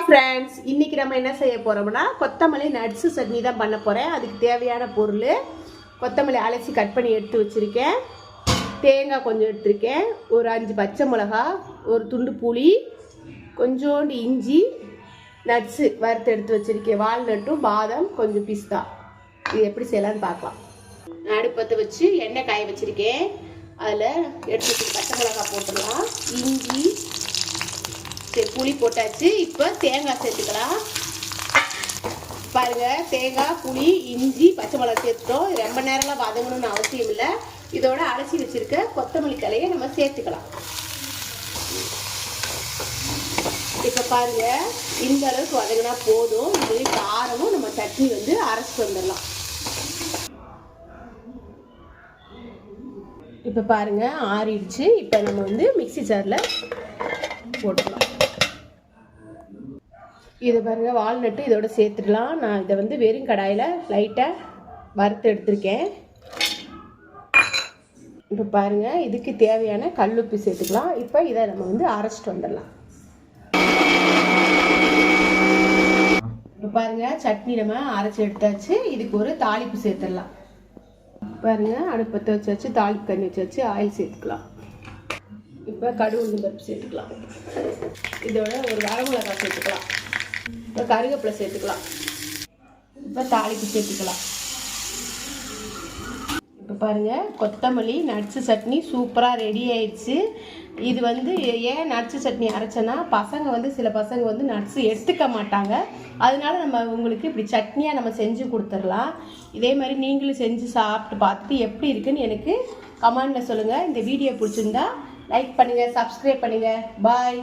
Friends, இன்னைக்கு நம்ம என்ன செய்ய போறோம்னா கொத்தமல்லி நட்ஸ் சட்னி தான் பண்ண போறேன். அதுக்கு தேவையான பொருள் கொத்தமல்லி அலசி கட் பண்ணி எடுத்து வச்சிருக்கேன், தேங்காய் கொஞ்சம் எடுத்திருக்கேன், ஒரு 5 பச்சை மிளகா, ஒரு துண்டு புளி, கொஞ்சோண்டு இஞ்சி, நட்ஸு வறுத்து எடுத்து வச்சிருக்கேன், வால்நட்டும் பாதாம், கொஞ்சம் பிஸ்தா. இது எப்படி செய்யலான்னு பார்க்கலாம். நான் அடுப்பத்தை வச்சு எண்ணெய் காய வச்சிருக்கேன். அதில் எடுத்து வச்சு பச்சை மிளகா போட்டுடலாம், இஞ்சி, சரி புளி போட்டாச்சு. இப்போ தேங்காய் சேர்த்துக்கலாம். பாருங்க, தேங்காய், புளி, இஞ்சி, பச்சை மிளகா சேர்த்துட்டோம். ரொம்ப நேரம்லாம் வதங்கணும்னு அவசியம் இல்லை. இதோட அலசி வச்சிருக்க கொத்தமல்லி தலையை நம்ம சேர்த்துக்கலாம். இப்போ பாருங்க, இந்த அளவுக்கு வதங்கினா போதும். இது காரமும் நம்ம சட்னி வந்து அரைச்சிட்டு வந்துடலாம். இப்போ பாருங்க, ஆறிடுச்சு. இப்போ நம்ம வந்து மிக்சி ஜாரில் போட்டுக்கலாம். இதை பாருங்க, வால்நட்டு இதோட சேர்த்துடலாம். நான் இதை வந்து வெறும் கடாயில் லைட்டாக வறுத்து எடுத்திருக்கேன். இப்போ பாருங்க, இதுக்கு தேவையான கல்லுப்பு சேர்த்துக்கலாம். இப்போ இதை நம்ம வந்து அரைச்சிட்டு வந்துடலாம். இப்போ பாருங்க, சட்னி நம்ம அரைச்சி எடுத்தாச்சு. இதுக்கு ஒரு தாளிப்பு சேர்த்துடலாம். பாருங்க, அடுப்பத்தை வச்சு தாளிப்பு கண்ணி வச்சு ஆயில் சேர்த்துக்கலாம். இப்போ கடுகு உளுந்து பருப்பு சேர்த்துக்கலாம். இதோட ஒரு வரமிளகாய் சேர்த்துக்கலாம். இப்போ கருவேப்பிலை சேர்த்துக்கலாம். இப்போ தாளிப்பு சேர்த்துக்கலாம். இப்போ பாருங்கள், கொத்தமல்லி நட்ஸு சட்னி சூப்பராக ரெடி ஆயிடுச்சு. இது வந்து ஏன் நட்ஸு சட்னி அரைச்சேன்னா, பசங்க வந்து சில பசங்க வந்து நட்ஸு எடுத்துக்க மாட்டாங்க. அதனால நம்ம உங்களுக்கு இப்படி சட்னியாக நம்ம செஞ்சு கொடுத்துடலாம். இதே மாதிரி நீங்களும் செஞ்சு சாப்பிட்டு பார்த்துட்டு எப்படி இருக்குன்னு எனக்கு கமெண்டில் சொல்லுங்கள். இந்த வீடியோ பிடிச்சிருந்தா லைக் பண்ணுங்கள், சப்ஸ்கிரைப் பண்ணுங்கள். பாய்.